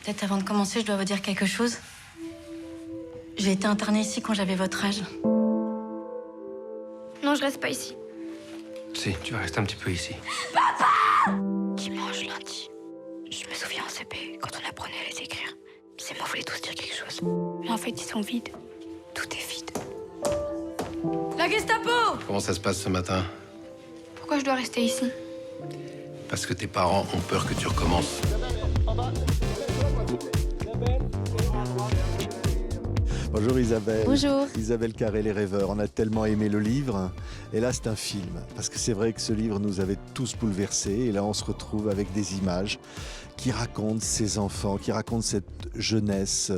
Peut-être avant de commencer, je dois vous dire quelque chose. J'ai été internée ici quand j'avais votre âge. Non, je reste pas ici. Si, tu vas rester un petit peu ici. Dimanche, lundi. Je me souviens en CP, quand on apprenait à les écrire. Ces mots voulaient tous dire quelque chose. Mais en fait, ils sont vides. Tout est vide. La Gestapo! Comment ça se passe ce matin? Pourquoi je dois rester ici? Parce que tes parents ont peur que tu recommences. Bonjour Isabelle. Bonjour. Isabelle Carré, Les Rêveurs. On a tellement aimé le livre. Et là, c'est un film. Parce que c'est vrai que ce livre nous avait tous bouleversés. Et là, on se retrouve avec des images qui racontent ces enfants, qui racontent cette jeunesse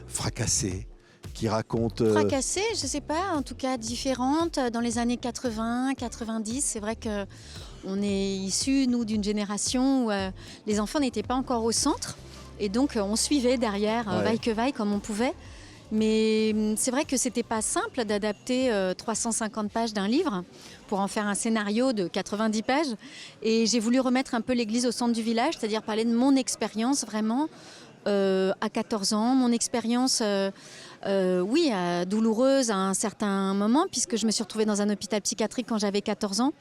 fracassée, qui raconte... Fracassée, je sais pas, en tout cas différente. Dans les années 80, 90, c'est vrai que on est issus, nous, d'une génération où les enfants n'étaient pas encore au centre. Et donc, on suivait derrière, vaille que vaille, comme on pouvait. Mais c'est vrai que c'était pas simple d'adapter 350 pages d'un livre pour en faire un scénario de 90 pages. Et j'ai voulu remettre un peu l'église au centre du village, c'est-à-dire parler de mon expérience vraiment à 14 ans, mon expérience douloureuse à un certain moment, puisque je me suis retrouvée dans un hôpital psychiatrique quand j'avais 14 ans.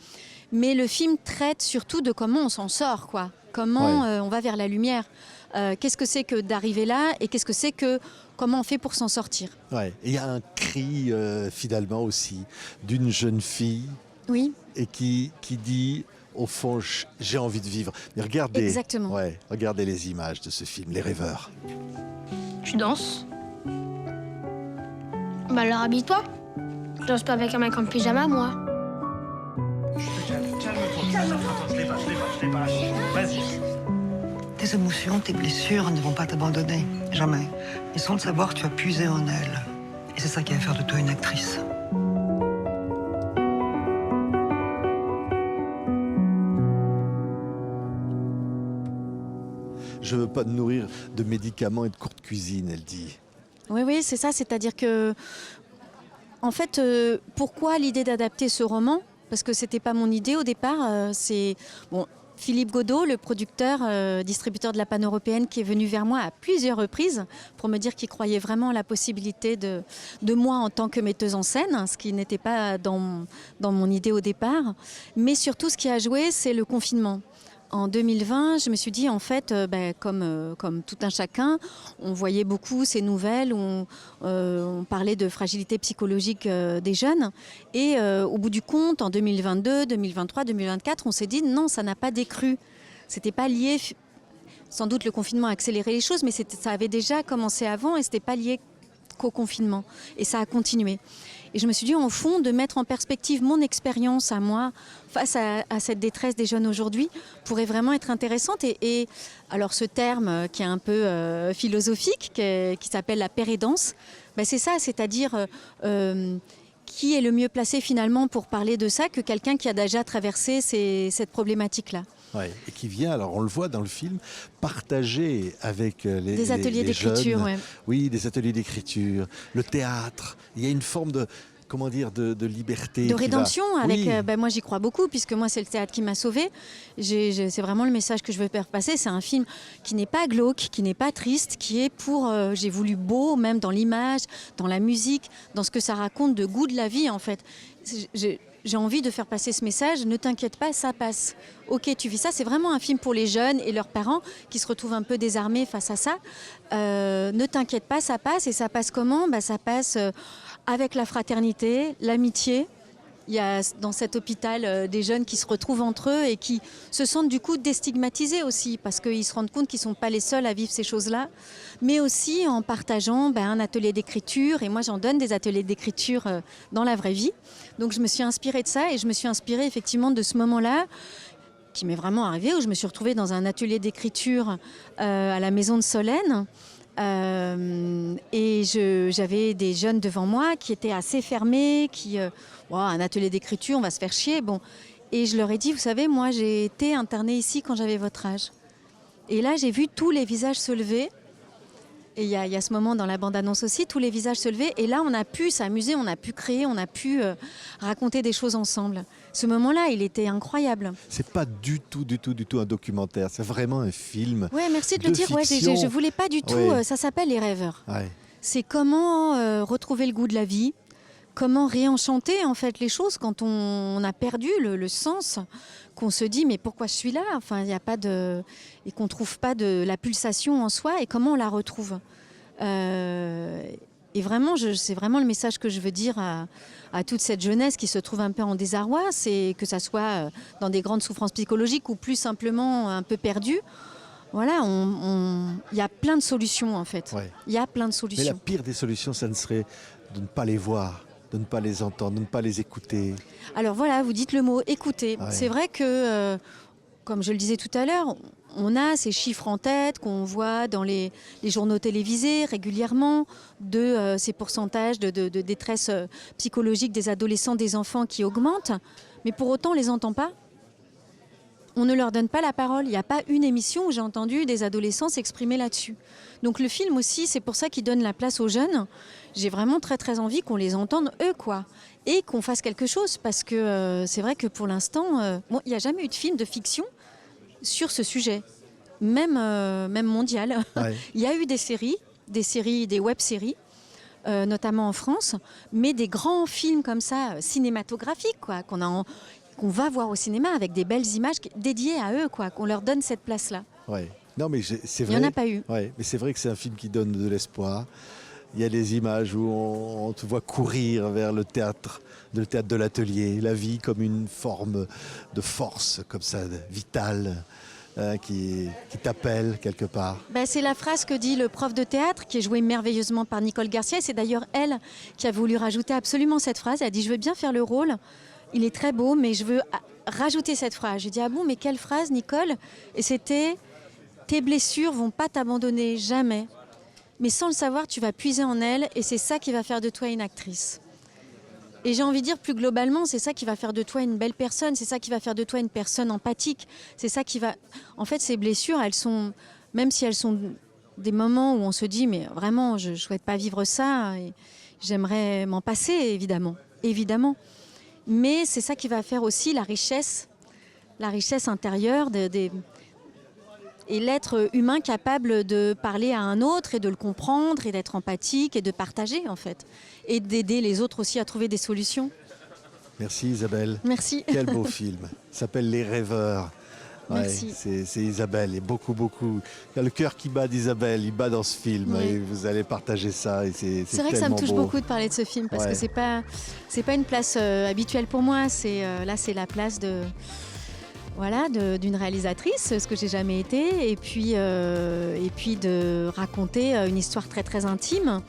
Mais le film traite surtout de comment on s'en sort, quoi. Comment on va vers la lumière. Qu'est-ce que c'est que d'arriver là et qu'est-ce que c'est que comment on fait pour s'en sortir. Ouais. Et il y a un cri finalement aussi d'une jeune fille et qui dit au fond j'ai envie de vivre. Mais regardez, exactement. Regardez les images de ce film, Les Rêveurs. Tu danses? Bah alors habille-toi. Je danse pas avec un mec en pyjama, moi. Vas-y. Tes émotions, tes blessures ne vont pas t'abandonner. Jamais. Et sans le savoir, tu as puisé en elles. Et c'est ça qui va faire de toi une actrice. Je veux pas te nourrir de médicaments et de courte cuisine, elle dit. Oui, c'est ça. C'est-à-dire que, en fait, pourquoi l'idée d'adapter ce roman? Parce que c'était pas mon idée au départ. Philippe Godot, le producteur, distributeur de la Pan-Européenne, qui est venu vers moi à plusieurs reprises pour me dire qu'il croyait vraiment à la possibilité de moi en tant que metteuse en scène, ce qui n'était pas dans mon idée au départ. Mais surtout, ce qui a joué, c'est le confinement. En 2020, je me suis dit, en fait, comme tout un chacun, on voyait beaucoup ces nouvelles où on parlait de fragilité psychologique des jeunes. Et au bout du compte, en 2022, 2023, 2024, on s'est dit, non, ça n'a pas décru. C'était pas lié, sans doute le confinement a accéléré les choses, mais ça avait déjà commencé avant et c'était pas lié qu'au confinement. Et ça a continué. Et je me suis dit, au fond, de mettre en perspective mon expérience à moi face à cette détresse des jeunes aujourd'hui pourrait vraiment être intéressante. Et alors ce terme qui est un peu philosophique, qui s'appelle la pérédance, c'est ça, c'est-à-dire qui est le mieux placé finalement pour parler de ça que quelqu'un qui a déjà traversé cette problématique-là. Ouais, et qui vient, alors on le voit dans le film, partager avec des ateliers d'écriture. Oui, des ateliers d'écriture, le théâtre. Il y a une forme de liberté. De rédemption. Moi, j'y crois beaucoup, puisque moi, c'est le théâtre qui m'a sauvée. C'est vraiment le message que je veux faire passer. C'est un film qui n'est pas glauque, qui n'est pas triste, qui est j'ai voulu beau, même dans l'image, dans la musique, dans ce que ça raconte de goût de la vie, en fait. J'ai envie de faire passer ce message, ne t'inquiète pas, ça passe. Ok, tu vis ça, c'est vraiment un film pour les jeunes et leurs parents qui se retrouvent un peu désarmés face à ça. Ne t'inquiète pas, ça passe. Et ça passe comment? Ça passe avec la fraternité, l'amitié. Il y a dans cet hôpital des jeunes qui se retrouvent entre eux et qui se sentent du coup déstigmatisés aussi, parce qu'ils se rendent compte qu'ils ne sont pas les seuls à vivre ces choses-là, mais aussi en partageant un atelier d'écriture. Et moi, j'en donne des ateliers d'écriture dans la vraie vie. Donc je me suis inspirée de ça et je me suis inspirée effectivement de ce moment-là qui m'est vraiment arrivé, où je me suis retrouvée dans un atelier d'écriture à la maison de Solène. Et j'avais des jeunes devant moi qui étaient assez fermés, un atelier d'écriture, on va se faire chier. Et je leur ai dit, vous savez, moi j'ai été internée ici quand j'avais votre âge. Et là j'ai vu tous les visages se lever. Et il y a ce moment dans la bande-annonce aussi, tous les visages se levaient. Et là, on a pu s'amuser, on a pu créer, on a pu raconter des choses ensemble. Ce moment-là, il était incroyable. C'est pas du tout un documentaire. C'est vraiment un film. Ouais, merci de le De dire. Ouais, fiction. je voulais pas du tout. Ouais. Ça s'appelle Les Rêveurs. Ouais. C'est comment retrouver le goût de la vie, comment réenchanter en fait les choses quand on a perdu le sens, qu'on se dit mais pourquoi je suis là, enfin il y a pas de et qu'on trouve pas de la pulsation en soi et comment on la retrouve. Et vraiment, c'est vraiment le message que je veux dire à toute cette jeunesse qui se trouve un peu en désarroi, c'est que ça soit dans des grandes souffrances psychologiques ou plus simplement un peu perdue. Voilà, il y a plein de solutions en fait. Ouais. Il y a plein de Mais solutions. la pire des solutions, ça ne serait de ne pas les voir, de ne pas les entendre, de ne pas les écouter. Alors voilà, vous dites le mot écouter. Ouais. C'est vrai que, comme je le disais tout à l'heure, on a ces chiffres en tête qu'on voit dans les journaux télévisés régulièrement de ces pourcentages de détresse psychologique des adolescents, des enfants qui augmentent. Mais pour autant, on ne les entend pas. On ne leur donne pas la parole. Il n'y a pas une émission où j'ai entendu des adolescents s'exprimer là-dessus. Donc le film aussi, c'est pour ça qu'il donne la place aux jeunes. J'ai vraiment très très envie qu'on les entende eux, quoi. Et qu'on fasse quelque chose. Parce que c'est vrai que pour l'instant, bon, il n'y a jamais eu de film de fiction sur ce sujet. Même mondial. Ouais. Il y a eu des séries, des web-séries, notamment en France, mais des grands films comme ça, cinématographiques, quoi, qu'on va voir au cinéma avec des belles images dédiées à eux, quoi, qu'on leur donne cette place-là. Ouais. Non, mais c'est Il vrai. n'y en a pas eu. Ouais, mais c'est vrai que c'est un film qui donne de l'espoir. Il y a des images où on te voit courir vers le théâtre de l'atelier, la vie comme une forme de force, comme ça, vitale, qui t'appelle quelque part. Ben, c'est la phrase que dit le prof de théâtre, qui est joué merveilleusement par Nicole Garcia. Et c'est d'ailleurs elle qui a voulu rajouter absolument cette phrase. Elle a dit « Je veux bien faire le rôle, il est très beau, mais je veux rajouter cette phrase ». J'ai dit « Ah bon, mais quelle phrase, Nicole ?» Et c'était « Tes blessures vont pas t'abandonner, jamais. Mais sans le savoir, tu vas puiser en elles et c'est ça qui va faire de toi une actrice. » Et j'ai envie de dire plus globalement, c'est ça qui va faire de toi une belle personne, c'est ça qui va faire de toi une personne empathique, c'est ça qui va... En fait, ces blessures, elles sont, même si elles sont des moments où on se dit, mais vraiment, je ne souhaite pas vivre ça, et j'aimerais m'en passer, évidemment. Mais c'est ça qui va faire aussi la richesse intérieure et l'être humain capable de parler à un autre et de le comprendre et d'être empathique et de partager, en fait. Et d'aider les autres aussi à trouver des solutions. Merci Isabelle. Merci. Quel beau film. Ça s'appelle Les Rêveurs. Ouais, Merci. c'est Isabelle et beaucoup. Il y a le cœur qui bat d'Isabelle, il bat dans ce film Oui. et vous allez partager ça. Et c'est C'est vrai que ça me touche beau. beaucoup de parler de ce film parce Ouais. que c'est pas une place habituelle pour moi. Là, c'est la place d'une réalisatrice, ce que j'ai jamais été, et puis de raconter une histoire très très intime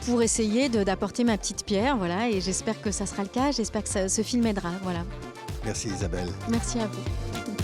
pour essayer d'apporter ma petite pierre, voilà. Et j'espère que ça sera le cas. J'espère que ce film aidera, voilà. Merci Isabelle. Merci à vous.